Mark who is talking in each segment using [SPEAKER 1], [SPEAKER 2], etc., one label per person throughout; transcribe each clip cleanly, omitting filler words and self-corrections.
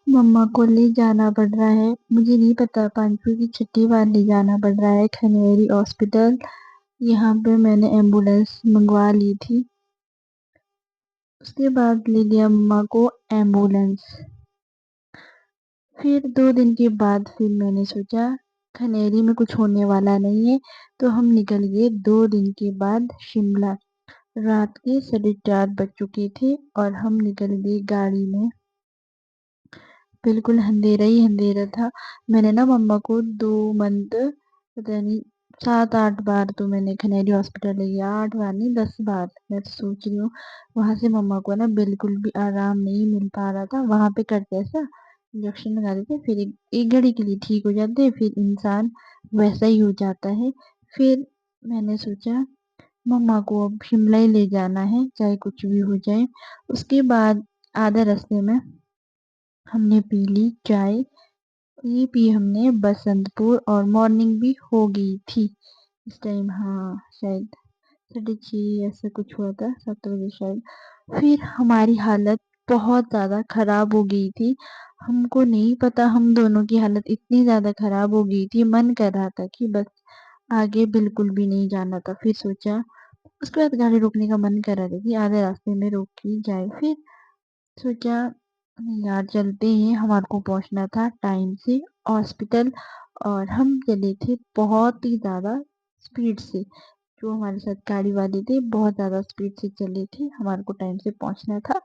[SPEAKER 1] मम्मा को ले जाना पड़ रहा है। मुझे नहीं पता, पांचवी की छठी बार ले जाना पड़ रहा है खनेरी हॉस्पिटल। यहाँ पे मैंने एम्बुलेंस मंगवा ली थी। उसके बाद ले गया मम्मा को एम्बुलेंस। फिर 2 दिन के बाद फिर मैंने सोचा खनेरी में कुछ होने वाला नहीं है, तो हम निकल गए 2 दिन के बाद शिमला। रात के 4:30 बज चुके थे और हम निकल गए गाड़ी में। बिल्कुल अंधेरा ही अंधेरा था। मैंने ना मम्मा को 2 मंथ, पता नहीं 7-8 बार तो मैंने खनेरी हॉस्पिटल ले गया। 8 बार नहीं, 10 बार। मैं तो सोच रही हूँ वहां से मम्मा को ना बिल्कुल भी आराम नहीं मिल पा रहा था। वहां पे करते ऐसा इंजेक्शन लगा देते, फिर एक घड़ी के लिए ठीक हो जाते, फिर इंसान वैसा ही हो जाता है। फिर मैंने सोचा मम्मा को अब शिमला ही ले जाना है, चाहे कुछ भी हो जाए। उसके बाद आधे रास्ते में हमने पी ली चाय। ये पी हमने बसंतपुर, और मॉर्निंग भी हो गई थी इस टाइम। हाँ, शायद 6:30 ऐसा कुछ हुआ था, 7 बजे शायद। फिर हमारी हालत बहुत ज्यादा खराब हो गई थी। हमको नहीं पता, हम दोनों की हालत इतनी ज्यादा खराब हो गई थी, मन कर रहा था कि बस आगे बिल्कुल भी नहीं जाना था। फिर सोचा, उसके बाद गाड़ी रोकने का मन कर रहा था कि आधे रास्ते में रोकी जाए। फिर सोचा नहीं यार, चलते हैं, हमारे को पहुंचना था टाइम से हॉस्पिटल। और हम चले थे बहुत ही ज्यादा स्पीड से। जो हमारे साथ गाड़ी वाले थे बहुत ज्यादा स्पीड से चले थे, हमारे को टाइम से पहुंचना था।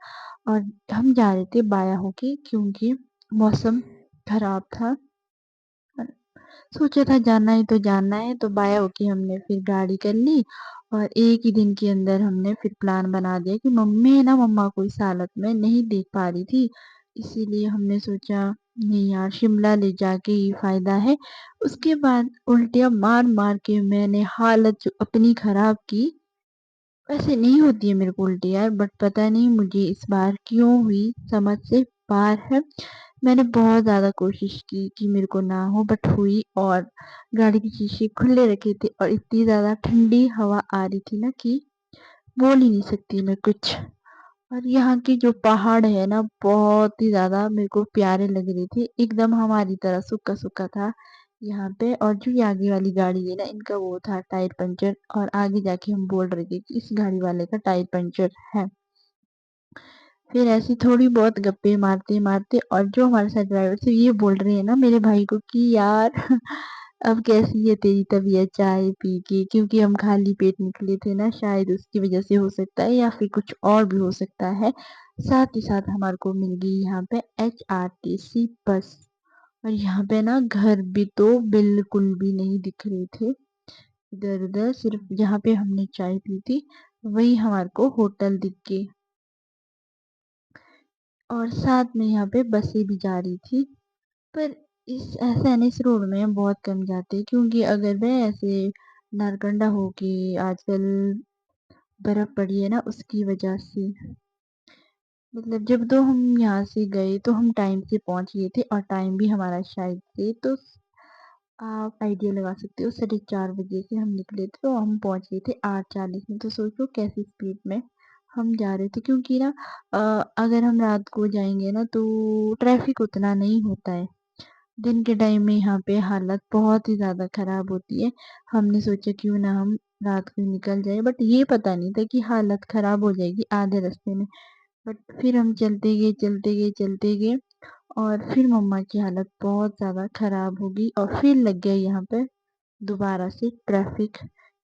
[SPEAKER 1] और हम जा रहे थे बाया होके, क्योंकि मौसम खराब था। और सोचा था जाना ही तो जाना है, तो बाया होके हमने फिर गाड़ी कर ली। और एक ही दिन के अंदर हमने फिर प्लान बना दिया कि मम्मी है ना, मम्मा को इस हालत में नहीं देख पा रही थी, इसीलिए हमने सोचा नहीं यार, शिमला ले जाके ही फायदा है। उसके बाद उल्टियां मार मार के मैंने हालत जो अपनी खराब की। वैसे नहीं होती है मेरे को उल्टी यार, बट पता नहीं मुझे इस बार क्यों हुई, समझ से बाहर है। मैंने बहुत ज्यादा कोशिश की कि मेरे को ना हो, बट हुई। और गाड़ी के शीशे खुले रखे थे और इतनी ज्यादा ठंडी हवा आ रही थी ना कि बोल ही नहीं सकती मैं कुछ। और यहाँ की जो पहाड़ है ना, बहुत ही ज्यादा मेरे को प्यारे लग रहे थे, एकदम हमारी तरह सूखा सूखा था यहाँ पे। और जो ये आगे वाली गाड़ी है ना, इनका वो था टायर पंचर, और आगे जाके हम बोल रहे थे कि इस गाड़ी वाले का टायर पंचर है। फिर ऐसी थोड़ी बहुत गप्पे मारते मारते, और जो हमारे साथ ड्राइवर थे ये बोल रहे हैं ना मेरे भाई को कि यार अब कैसी है तेरी तबीयत चाय पी के, क्योंकि हम खाली पेट निकले थे ना, शायद उसकी वजह से हो सकता है, या फिर कुछ और भी हो सकता है। साथ ही साथ हमारे को मिल गई यहाँ पे HRTC बस। और यहाँ पे ना घर भी तो बिल्कुल भी नहीं दिख रहे थे, इधर उधर सिर्फ जहाँ पे हमने चाय पी थी वही हमारे को होटल दिख गए। और साथ में यहाँ पे बसें भी जा रही थी। पर इस ऐसे एनएच रोड में बहुत कम जाते हैं, क्योंकि अगर वह ऐसे नारकंडा हो के आजकल बर्फ पड़ी है ना, उसकी वजह से। मतलब जब तो हम यहाँ से गए तो हम टाइम से पहुंच गए थे, और टाइम भी हमारा शायद से, तो आप आइडिया लगा सकते हो, 4:30 बजे से हम निकले थे, तो हम पहुंच गए थे 8:40 में। तो सोचो कैसी स्पीड में हम जा रहे थे, क्योंकि ना अ, अगर हम रात को जाएंगे ना तो ट्रैफिक उतना नहीं होता है। दिन के टाइम में यहाँ पे हालत बहुत ही ज्यादा खराब होती है। हमने सोचा क्यों ना हम रात को ही निकल जाए, बट ये पता नहीं था कि हालत खराब हो जाएगी आधे रास्ते में। बट फिर हम चलते गए चलते गए चलते गए, और फिर मम्मा की हालत बहुत ज्यादा खराब हो गई, और फिर लग गया यहाँ पे दोबारा से ट्रैफिक,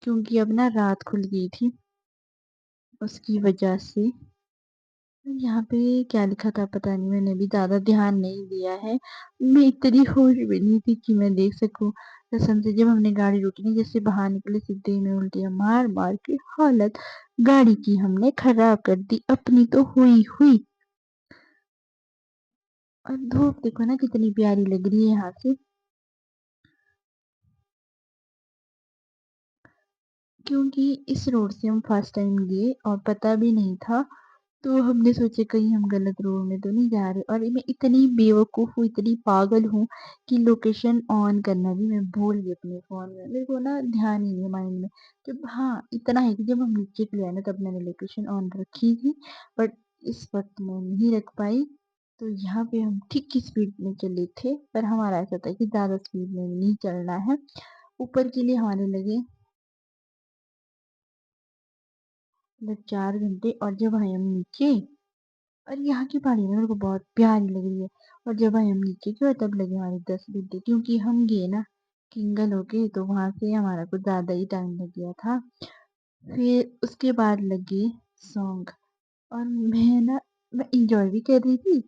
[SPEAKER 1] क्योंकि अब ना रात खुल गई थी उसकी वजह से। यहाँ पे क्या लिखा था पता नहीं, मैंने भी ज्यादा ध्यान नहीं दिया है। मैं इतनी होश भी नहीं थी कि मैं देख सकूं। कसम से जब हमने गाड़ी रोकी ना, जैसे बाहर निकले सीधे ही में उल्टियां मार मार के हालत गाड़ी की हमने खराब कर दी, अपनी तो हुई हुई। और धूप देखो ना कितनी प्यारी लग रही है यहाँ से, क्योंकि इस रोड से हम फर्स्ट टाइम गए और पता भी नहीं था। तो हमने सोचा कहीं हम गलत रोड में तो नहीं जा रहे। और मैं इतनी बेवकूफ हूँ, इतनी पागल हूँ कि लोकेशन ऑन करना भी मैं भूल गई अपने फोन में। मेरे को ना ध्यान ही नहीं माइंड में। जब हाँ इतना है कि जब हम नीचे के लिए आए ना, तब मैंने लोकेशन ऑन रखी थी, बट इस वक्त मैं नहीं रख पाई। تو یہاں پہ ہم ٹھیک کی سپیڈ میں چلے تھے، پر ہمارا ایسا تھا کہ زیادہ سپیڈ میں نہیں چلنا ہے. اوپر کے لیے ہمارے لگے 4 گھنٹے، اور جب آئے ہم نیچے، اور یہاں کی پہاڑی میرے کو بہت پیاری لگ رہی ہے، اور جب آئے ہم نیچے کی تب لگے ہمارے 10 گھنٹے، کیونکہ ہم گئے نا کنگل ہو کے، تو وہاں سے ہمارا کچھ زیادہ ہی ٹائم لگ گیا تھا. پھر اس کے بعد لگے سونگ، اور میں انجوائے بھی کر رہی تھی.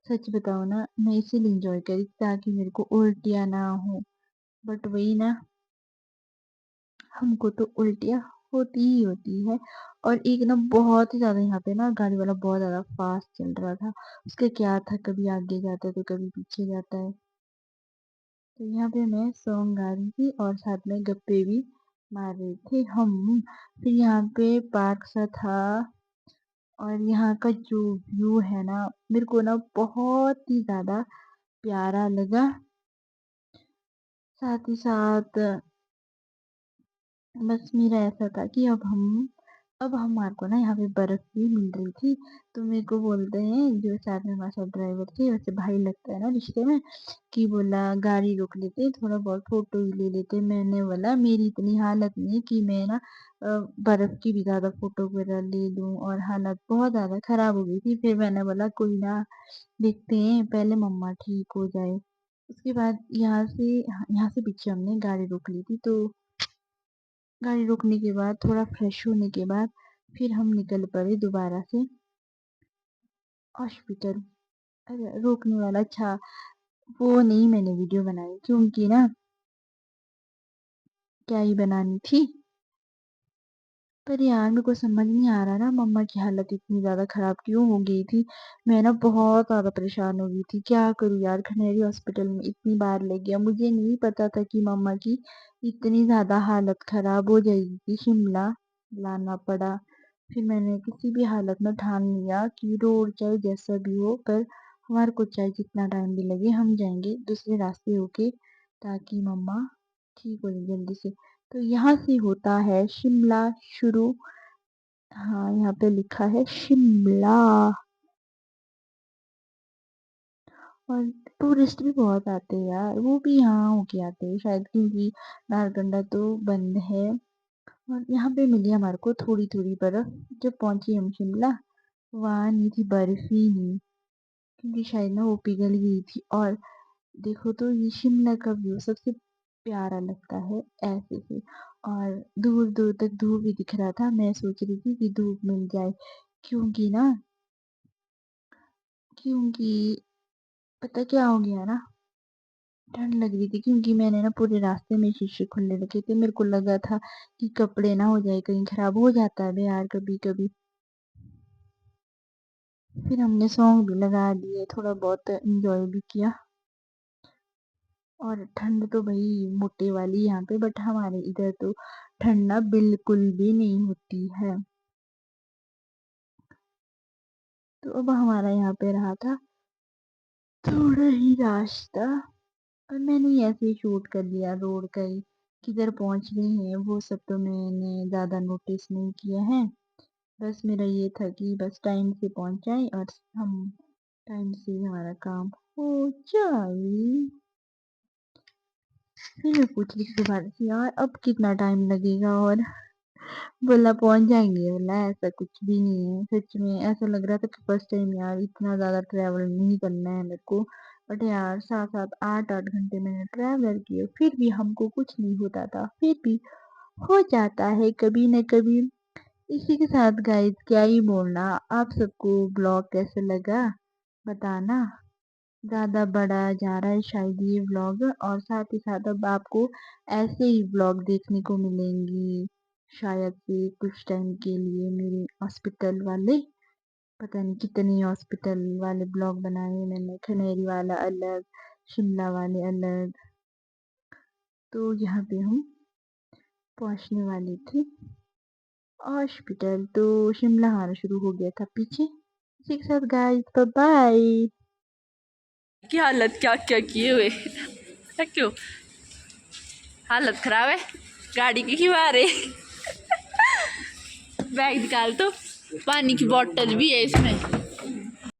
[SPEAKER 1] سچ بتاؤ نا، میں اسی لیے انجوائے کری تاکہ میرے کو الٹیاں نہ ہو، بٹ وہی نا، ہم کو تو الٹیاں ہوتی ہی ہوتی ہے. اور ایک نا بہت ہی زیادہ یہاں پہ نا گاڑی والا بہت زیادہ فاسٹ چل رہا تھا. اس کا کیا تھا، کبھی آگے جاتا ہے تو کبھی پیچھے جاتا ہے. تو یہاں پہ میں سونگ گا رہی تھی اور ساتھ میں گپے بھی مار رہے تھے ہم. پھر یہاں پہ پارک سا تھا، اور یہاں کا جو ویو ہے نا میرے کو نا بہت ہی زیادہ پیارا لگا. ساتھ ہی ساتھ بس میرا ایسا تھا کہ اب ہمارے کو نا یہاں پہ برف بھی مل رہی تھی. تو میرے کو بولتے ہیں جو ساتھ میں ہمارے ساتھ ڈرائیور تھے، ویسے بھائی لگتا ہے نا رشتے میں، کہ بولا گاڑی روک لیتے، تھوڑا بہت فوٹو ہی لے لیتے. میں نے بولا میری اتنی حالت نہیں کہ میں نا برف کی بھی زیادہ فوٹو وغیرہ لے لوں، اور حالت بہت زیادہ خراب ہو گئی تھی. پھر میں نے بولا کوئی نہ، دیکھتے ہیں، پہلے مما ٹھیک ہو جائے. اس کے بعد یہاں سے پیچھے ہم نے گاڑی روک لی تھی. تو گاڑی روکنے کے بعد تھوڑا فریش ہونے کے بعد پھر ہم نکل پڑے دوبارہ سے ہاسپٹل. روکنے والا اچھا وہ نہیں، میں نے ویڈیو بنائی کیونکہ نا کیا ہی بنانی تھی. پر یار میرے کو سمجھ نہیں آ رہا نا مما کی حالت اتنی زیادہ خراب کیوں ہو گئی تھی. میں نا بہت زیادہ پریشان ہو گئی تھی. کیا کروں یار، کھنیری ہاسپٹل میں اتنی بار لے گیا، مجھے نہیں پتا تھا کہ مما کی اتنی زیادہ حالت خراب ہو جائے گی. شملہ لانا پڑا. پھر میں نے کسی بھی حالت میں ٹھان لیا کہ روڈ چاہے جیسا بھی ہو، پر ہمارے کو چاہے جتنا ٹائم بھی لگے ہم جائیں گے دوسرے راستے ہو کے، تاکہ مما ٹھیک ہو جائے جلدی سے. تو یہاں سے ہوتا ہے شملہ شروع. ہاں یہاں پہ لکھا ہے شملہ. اور ٹورسٹ بھی بہت آتے ہیں یار، وہ بھی یہاں ہو کے آتے ہیں شاید، کیونکہ نارکنڈا تو بند ہے. اور یہاں پہ ملی ہمارے کو تھوڑی تھوڑی برف. جب پہنچی ہم شملہ، وہاں نہیں تھی برف ہی نہیں، کیونکہ شاید نا وہ پگھل گئی تھی. اور دیکھو تو یہ شملہ کا ویو سب سے پیارا لگتا ہے ایسے سے، اور دور دور تک دھوپ بھی دکھ رہا تھا. میں سوچ رہی تھی کہ دھوپ مل جائے، کیونکہ پتہ کیا ہو گیا نا، ٹھنڈ لگ رہی تھی. کیونکہ میں نے نا پورے راستے میں شیشے کھلے رکھے تھے. میرے کو لگا تھا کہ کپڑے نہ ہو جائے، کہیں خراب ہو جاتا ہے یار کبھی کبھی. پھر ہم نے سونگ بھی لگا دیے، تھوڑا بہت انجوائے بھی کیا. اور ٹھنڈ تو بھائی موٹے والی یہاں پہ، بٹ ہمارے ادھر تو ٹھنڈ نا بالکل بھی نہیں ہوتی ہے. تو اب ہمارا یہاں پہ رہا تھا تھوڑا ہی راستہ، اور میں نے ایسے ہی شوٹ کر لیا روڈ کا ہی، کدھر پہنچ رہے ہیں وہ سب تو میں نے زیادہ نوٹس نہیں کیا ہے. بس میرا یہ تھا کہ بس ٹائم سے پہنچ جائے اور ہم ٹائم سے ہمارا کام ہو جائے. پھر میں پوچھ رہی تھی دوبارہ سے یار اب کتنا ٹائم لگے گا، اور بولا پہنچ جائیں گے. بولا ایسا کچھ بھی نہیں ہے، سچ میں ایسا لگ رہا تھا کہ فرسٹ ٹائم یار اتنا زیادہ ٹریول نہیں کرنا ہے میرے کو. بٹ یار 7-8 گھنٹے میں نے ٹریول کیے، پھر بھی ہم کو کچھ نہیں ہوتا تھا. پھر بھی ہو جاتا ہے کبھی نہ کبھی. اسی کے ساتھ گائز کیا ہی بولنا، آپ سب کو بلاگ کیسے لگا بتانا. زیادہ بڑا جا رہا ہے شاید یہ بلاگ، اور ساتھ ہی ساتھ اب آپ کو ایسے ہی بلاگ دیکھنے کو ملیں گی شاید سے کچھ ٹائم کے لیے. میرے ہاسپٹل والے پتہ نہیں کتنے ہاسپٹل والے بلاگ بنائے میں نے، کھنیری والا الگ، شملہ والے الگ. تو یہاں پہ ہم پہنچنے والے تھے ہاسپٹل. تو شملہ ہمارا شروع ہو گیا تھا پیچھے. اسی کے ساتھ گائز بائے.
[SPEAKER 2] کی حالت کیا کیے ہوئے کیوں حالت خراب ہے گاڑی کی کیوں آ رہے. بیگ نکال تو پانی کی بوتل بھی ہے اس میں.